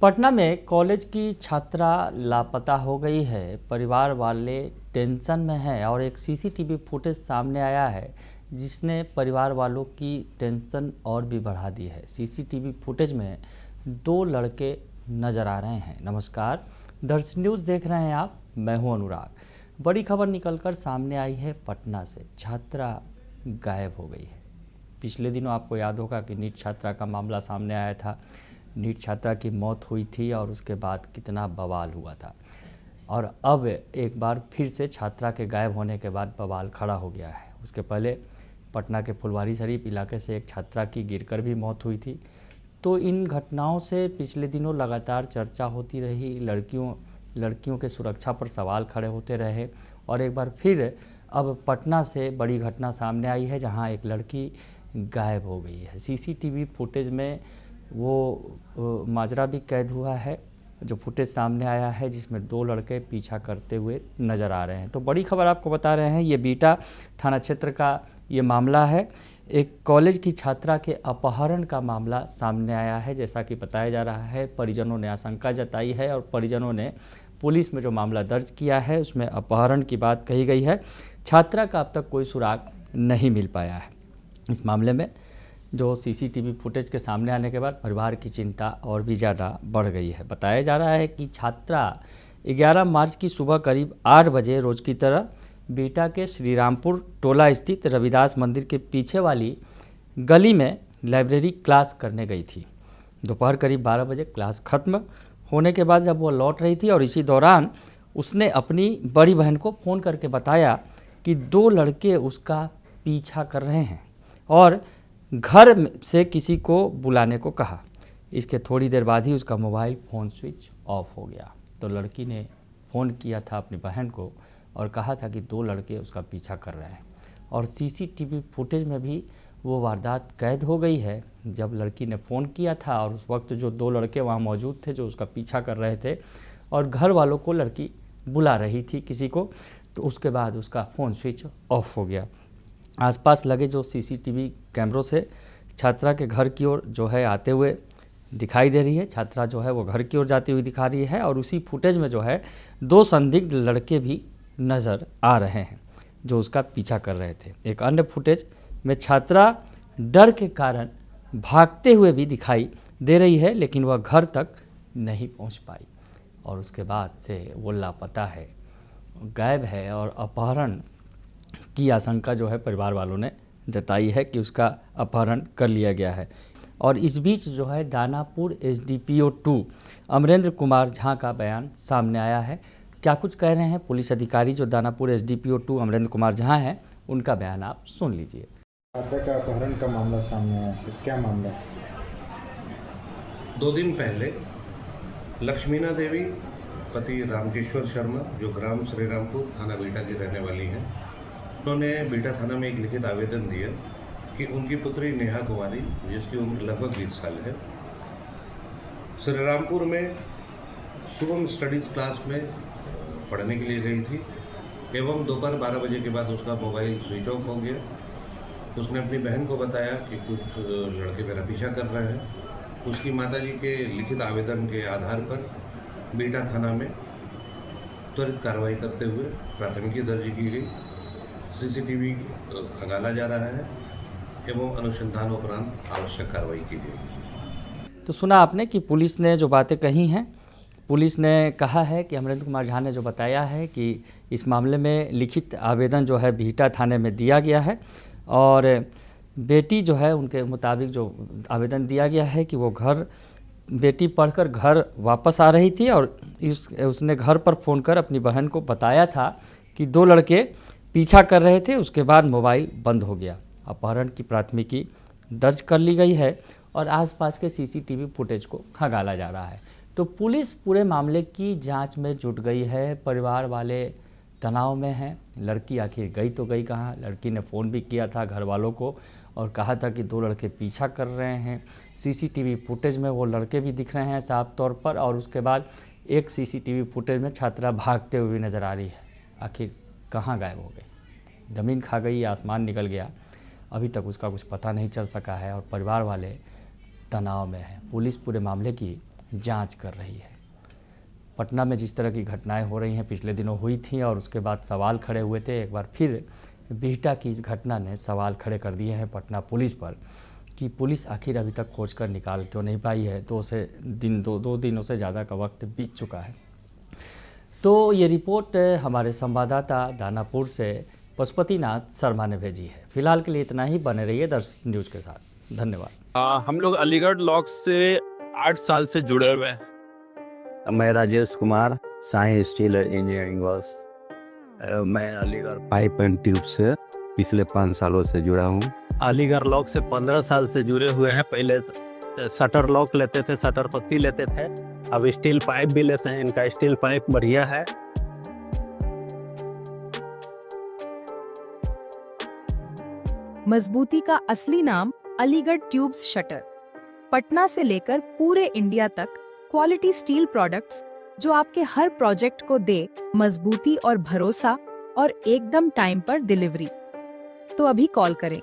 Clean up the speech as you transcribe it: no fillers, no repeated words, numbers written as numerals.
पटना में कॉलेज की छात्रा लापता हो गई है। परिवार वाले टेंशन में हैं और एक सीसीटीवी फुटेज सामने आया है जिसने परिवार वालों की टेंशन और भी बढ़ा दी है। सीसीटीवी फुटेज में दो लड़के नज़र आ रहे हैं। नमस्कार, दर्शन न्यूज़ देख रहे हैं आप, मैं हूं अनुराग। बड़ी खबर निकलकर सामने आई है पटना से। छात्रा गायब हो गई है। पिछले दिनों आपको याद होगा कि नीट छात्रा का मामला सामने आया था। नीट छात्रा की मौत हुई थी और उसके बाद कितना बवाल हुआ था, और अब एक बार फिर से छात्रा के गायब होने के बाद बवाल खड़ा हो गया है। उसके पहले पटना के फुलवारी शरीफ इलाके से एक छात्रा की गिरकर भी मौत हुई थी। तो इन घटनाओं से पिछले दिनों लगातार चर्चा होती रही। लड़कियों के सुरक्षा पर सवाल खड़े होते रहे, और एक बार फिर अब पटना से बड़ी घटना सामने आई है जहां एक लड़की गायब हो गई है। सीसीटीवी फुटेज में वो माजरा भी कैद हुआ है, जो फुटेज सामने आया है जिसमें दो लड़के पीछा करते हुए नज़र आ रहे हैं। तो बड़ी खबर आपको बता रहे हैं, ये बीटा थाना क्षेत्र का ये मामला है। एक कॉलेज की छात्रा के अपहरण का मामला सामने आया है। जैसा कि बताया जा रहा है, परिजनों ने आशंका जताई है और परिजनों ने पुलिस में जो मामला दर्ज किया है उसमें अपहरण की बात कही गई है। छात्रा का अब तक कोई सुराग नहीं मिल पाया है। इस मामले में जो सीसीटीवी फुटेज के सामने आने के बाद परिवार की चिंता और भी ज़्यादा बढ़ गई है। बताया जा रहा है कि छात्रा 11 मार्च की सुबह करीब 8 बजे रोज़ की तरह बीटा के श्रीरामपुर टोला स्थित रविदास मंदिर के पीछे वाली गली में लाइब्रेरी क्लास करने गई थी। दोपहर करीब 12 बजे क्लास ख़त्म होने के बाद जब वो लौट रही थी और इसी दौरान उसने अपनी बड़ी बहन को फ़ोन करके बताया कि दो लड़के उसका पीछा कर रहे हैं और घर से किसी को बुलाने को कहा। इसके थोड़ी देर बाद ही उसका मोबाइल फ़ोन स्विच ऑफ हो गया। तो लड़की ने फ़ोन किया था अपनी बहन को और कहा था कि दो लड़के उसका पीछा कर रहे हैं, और सीसीटीवी फुटेज में भी वो वारदात कैद हो गई है। जब लड़की ने फ़ोन किया था और उस वक्त जो दो लड़के वहाँ मौजूद थे जो उसका पीछा कर रहे थे, और घर वालों को लड़की बुला रही थी किसी को, तो उसके बाद उसका फ़ोन स्विच ऑफ हो गया। आसपास लगे जो सीसीटीवी कैमरों से छात्रा के घर की ओर जो है आते हुए दिखाई दे रही है। छात्रा जो है वो घर की ओर जाती हुई दिखा रही है, और उसी फुटेज में जो है दो संदिग्ध लड़के भी नज़र आ रहे हैं जो उसका पीछा कर रहे थे। एक अन्य फुटेज में छात्रा डर के कारण भागते हुए भी दिखाई दे रही है, लेकिन वह घर तक नहीं पहुंच पाई और उसके बाद से वो लापता है, गायब है। और अपहरण की आशंका जो है परिवार वालों ने जताई है कि उसका अपहरण कर लिया गया है। और इस बीच जो है दानापुर एसडीपीओ 2 अमरेंद्र कुमार झा का बयान सामने आया है। क्या कुछ कह रहे हैं पुलिस अधिकारी जो दानापुर एसडीपीओ 2 अमरेंद्र कुमार झा हैं, उनका बयान आप सुन लीजिए। छात्रा का अपहरण का मामला सामने आया सर, क्या मामला है? 2 दिन पहले लक्ष्मीना देवी पति रामकेश्वर शर्मा जो ग्राम श्रीरामपुर थाना बीटा की रहने वाली हैं, उन्होंने बीटा थाना में एक लिखित आवेदन दिया कि उनकी पुत्री नेहा कुमारी जिसकी उम्र लगभग 20 साल है, श्रीरामपुर में शुभम स्टडीज़ क्लास में पढ़ने के लिए गई थी एवं दोपहर 12 बजे के बाद उसका मोबाइल स्विच ऑफ हो गया। उसने अपनी बहन को बताया कि कुछ लड़के मेरा पीछा कर रहे हैं। उसकी माताजी के लिखित आवेदन के आधार पर बीटा थाना में त्वरित कार्रवाई करते हुए प्राथमिकी दर्ज की गई। सीसीटीवी खंगाला जा रहा है एवं अनुसंधान उपरांत आवश्यक कार्रवाई की गई। तो सुना आपने कि पुलिस ने जो बातें कही हैं। पुलिस ने कहा है कि अमरेंद्र कुमार झा ने जो बताया है कि इस मामले में लिखित आवेदन जो है बीटा थाने में दिया गया है, और बेटी जो है उनके मुताबिक जो आवेदन दिया गया है कि वो बेटी पढ़कर घर वापस आ रही थी और उसने घर पर फ़ोन कर अपनी बहन को बताया था कि दो लड़के पीछा कर रहे थे। उसके बाद मोबाइल बंद हो गया। अपहरण की प्राथमिकी दर्ज कर ली गई है और आसपास के सीसीटीवी फुटेज को खंगाला जा रहा है। तो पुलिस पूरे मामले की जांच में जुट गई है। परिवार वाले तनाव में हैं। लड़की आखिर गई तो गई कहाँ? लड़की ने फ़ोन भी किया था घर वालों को और कहा था कि दो लड़के पीछा कर रहे हैं। सीसीटीवी फुटेज में वो लड़के भी दिख रहे हैं साफ तौर पर, और उसके बाद एक सीसीटीवी फुटेज में छात्रा भागते हुए नज़र आ रही है। आखिर कहाँ गायब हो गई? ज़मीन खा गई या आसमान निकल गया? अभी तक उसका कुछ पता नहीं चल सका है और परिवार वाले तनाव में है। पुलिस पूरे मामले की जांच कर रही है। पटना में जिस तरह की घटनाएं हो रही हैं पिछले दिनों हुई थी और उसके बाद सवाल खड़े हुए थे, एक बार फिर बिहटा की इस घटना ने सवाल खड़े कर दिए हैं पटना पुलिस पर कि पुलिस आखिर अभी तक खोज कर निकाल क्यों नहीं पाई है। दो दिनों से ज़्यादा का वक्त बीत चुका है। तो ये रिपोर्ट हमारे संवाददाता दानापुर से पशुपतिनाथ शर्मा ने भेजी है। फिलहाल के लिए इतना ही, बने रहिए दर्शन न्यूज़ के साथ। धन्यवाद। हम लोग अलीगढ़ लॉक से 8 साल से जुड़े हुए हैं। मैं Rajesh Kumar, Sai steel engineering works. मैं अलीगढ़ पाइप एंड ट्यूब से पिछले 5 सालों से जुड़ा हूँ। अलीगढ़ लॉक से 15 साल से जुड़े हुए हैं। पहले शटर लॉक लेते थे, शटर पत्ती लेते थे, अब स्टील पाइप भी लेते हैं। इनका स्टील पाइप बढ़िया है। मजबूती का असली नाम अलीगढ़ ट्यूब्स शटर। पटना से लेकर पूरे इंडिया तक क्वालिटी स्टील प्रोडक्ट्स जो आपके हर प्रोजेक्ट को दे मजबूती और भरोसा और एकदम टाइम पर डिलीवरी। तो अभी कॉल करें